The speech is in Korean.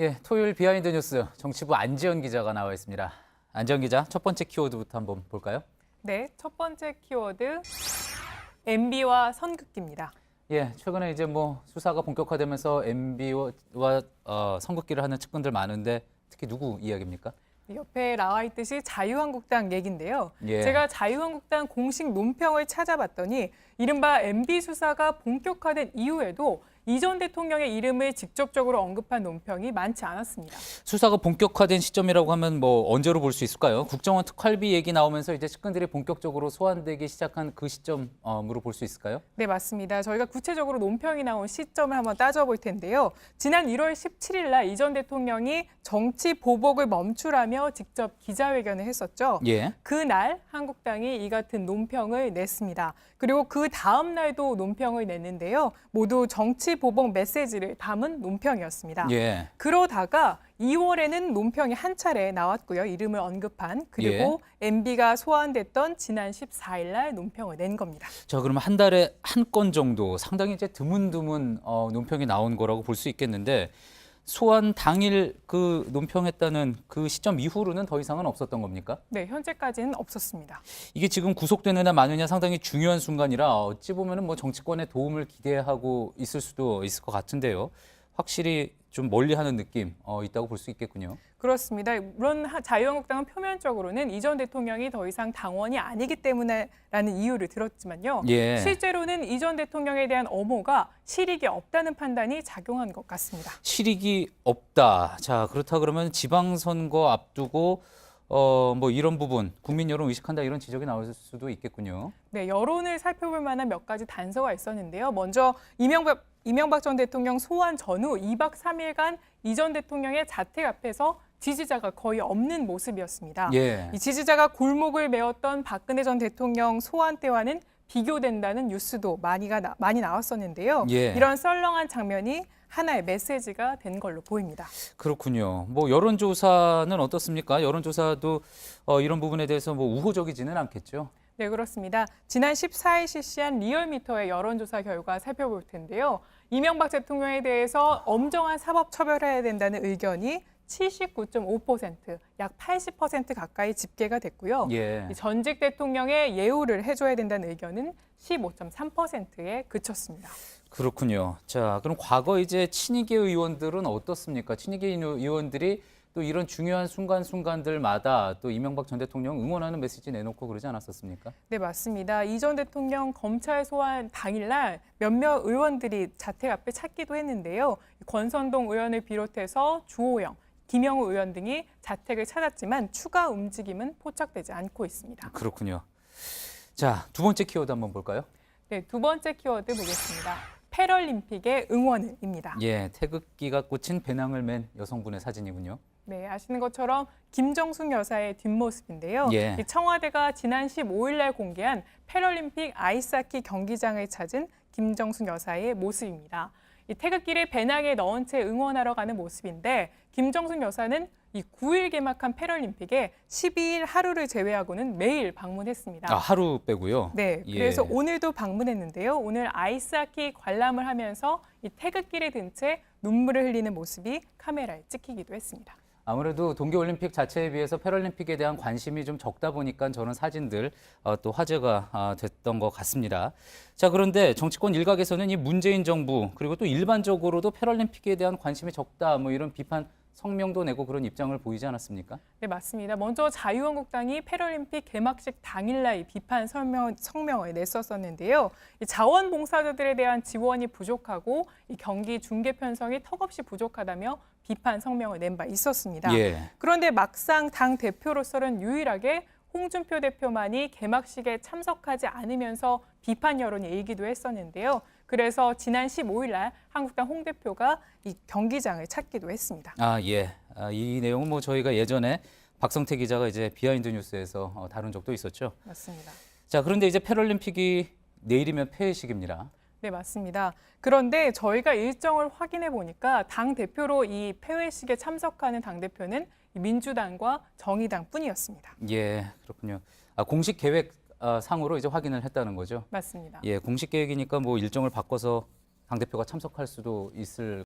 예, 토요일 비하인드 뉴스 정치부 안지연 기자가 나와 있습니다. 안지연 기자, 첫 번째 키워드부터 한번 볼까요? 네, 첫 번째 키워드 MB와 선긋기입니다. 예, 최근에 이제 뭐 수사가 본격화되면서 MB와 선긋기를 하는 측근들 많은데 특히 누구 이야기입니까? 옆에 나와 있듯이 자유한국당 얘긴데요. 예. 제가 자유한국당 공식 논평을 찾아봤더니 이른바 MB 수사가 본격화된 이후에도 이 전 대통령의 이름을 직접적으로 언급한 논평이 많지 않았습니다. 수사가 본격화된 시점이라고 하면 뭐 언제로 볼 수 있을까요? 국정원 특활비 얘기 나오면서 이제 측근들이 본격적으로 소환되기 시작한 그 시점으로 볼 수 있을까요? 네, 맞습니다. 저희가 구체적으로 논평이 나온 시점을 한번 따져볼 텐데요. 지난 1월 17일 날 이 전 대통령이 정치 보복을 멈추라며 직접 기자회견을 했었죠. 예. 그날 한국당이 이 같은 논평을 냈습니다. 그리고 그 다음 날도 논평을 냈는데요. 모두 정치 보복 메시지를 담은 논평이었습니다. 예. 그러다가 2월에는 논평이 한 차례 나왔고요. 이름을 언급한. 그리고 MB가 소환됐던 지난 14일 날 논평을 낸 겁니다. 자, 그러면 한 달에 한 건 정도 상당히 이제 드문드문 논평이 나온 거라고 볼 수 있겠는데 소환 당일 그 논평했다는 그 시점 이후로는 더 이상은 없었던 겁니까? 네, 현재까지는 없었습니다. 이게 지금 구속되느냐 마느냐 상당히 중요한 순간이라 어찌 보면은 뭐 정치권의 도움을 기대하고 있을 수도 있을 것 같은데요. 확실히 좀 멀리하는 느낌 있다고 볼 수 있겠군요. 그렇습니다. 물론 자유한국당은 표면적으로는 이 전 대통령이 더 이상 당원이 아니기 때문에라는 이유를 들었지만요. 예. 실제로는 이 전 대통령에 대한 엄호가 실익이 없다는 판단이 작용한 것 같습니다. 실익이 없다. 자, 그렇다 그러면 지방선거 앞두고 뭐 이런 부분 국민 여론 의식한다 이런 지적이 나올 수도 있겠군요. 네, 여론을 살펴볼 만한 몇 가지 단서가 있었는데요. 먼저 이명박 전 대통령 소환 전후 2박 3일간 이 전 대통령의 자택 앞에서 지지자가 거의 없는 모습이었습니다. 예. 이 지지자가 골목을 메웠던 박근혜 전 대통령 소환 때와는 비교된다는 뉴스도 많이 나왔었는데요. 예. 이런 썰렁한 장면이 하나의 메시지가 된 걸로 보입니다. 그렇군요. 뭐 여론조사는 어떻습니까? 여론조사도 이런 부분에 대해서 뭐 우호적이지는 않겠죠. 네, 그렇습니다. 지난 14일 실시한 리얼미터의 여론조사 결과 살펴볼 텐데요. 이명박 대통령에 대해서 엄정한 사법 처벌해야 된다는 의견이 79.5%, 약 80% 가까이 집계가 됐고요. 예. 전직 대통령의 예우를 해줘야 된다는 의견은 15.3%에 그쳤습니다. 그렇군요. 자, 그럼 과거 이제 친이계 의원들은 어떻습니까? 친이계 의원들이 또 이런 중요한 순간순간들마다 또 이명박 전 대통령 응원하는 메시지 내놓고 그러지 않았었습니까? 네, 맞습니다. 이 전 대통령 검찰 소환 당일날 몇몇 의원들이 자택 앞에 찾기도 했는데요. 권선동 의원을 비롯해서 주호영, 김영우 의원 등이 자택을 찾았지만 추가 움직임은 포착되지 않고 있습니다. 그렇군요. 자, 두 번째 키워드 한번 볼까요? 네, 두 번째 키워드 보겠습니다. 패럴림픽의 응원을입니다. 예, 태극기가 꽂힌 배낭을 맨 여성분의 사진이군요. 네, 아시는 것처럼 김정숙 여사의 뒷모습인데요. 예. 이 청와대가 지난 15일 날 공개한 패럴림픽 아이스하키 경기장을 찾은 김정숙 여사의 모습입니다. 이 태극기를 배낭에 넣은 채 응원하러 가는 모습인데 김정숙 여사는 이 9일 개막한 패럴림픽에 12일 하루를 제외하고는 매일 방문했습니다. 아, 하루 빼고요? 네, 예. 그래서 오늘도 방문했는데요. 오늘 아이스하키 관람을 하면서 이 태극기를 든 채 눈물을 흘리는 모습이 카메라에 찍히기도 했습니다. 아무래도 동계올림픽 자체에 비해서 패럴림픽에 대한 관심이 좀 적다 보니까 저런 사진들 또 화제가 됐던 것 같습니다. 자, 그런데 정치권 일각에서는 이 문재인 정부 그리고 또 일반적으로도 패럴림픽에 대한 관심이 적다 뭐 이런 비판 성명도 내고 그런 입장을 보이지 않았습니까? 네, 맞습니다. 먼저 자유한국당이 패럴림픽 개막식 당일날 이 비판 성명을 냈었었는데요. 이 자원봉사자들에 대한 지원이 부족하고 이 경기 중계 편성이 턱없이 부족하다며 비판 성명을 낸 바 있었습니다. 예. 그런데 막상 당 대표로서는 유일하게 홍준표 대표만이 개막식에 참석하지 않으면서 비판 여론이 일기도 했었는데요. 그래서 지난 15일 날 한국당 홍 대표가 이 경기장을 찾기도 했습니다. 아, 예. 이 내용은 뭐 저희가 예전에 박성태 기자가 이제 비하인드 뉴스에서 다룬 적도 있었죠. 맞습니다. 자, 그런데 이제 패럴림픽이 내일이면 폐회식입니다. 네, 맞습니다. 그런데 저희가 일정을 확인해 보니까 당 대표로 이 폐회식에 참석하는 당 대표는 민주당과 정의당 뿐이었습니다. 예, 그렇군요. 공식 계획 상으로 이제 확인을 했다는 거죠. 맞습니다. 예, 공식 계획이니까 뭐 일정을 바꿔서 당대표가 참석할 수도 있을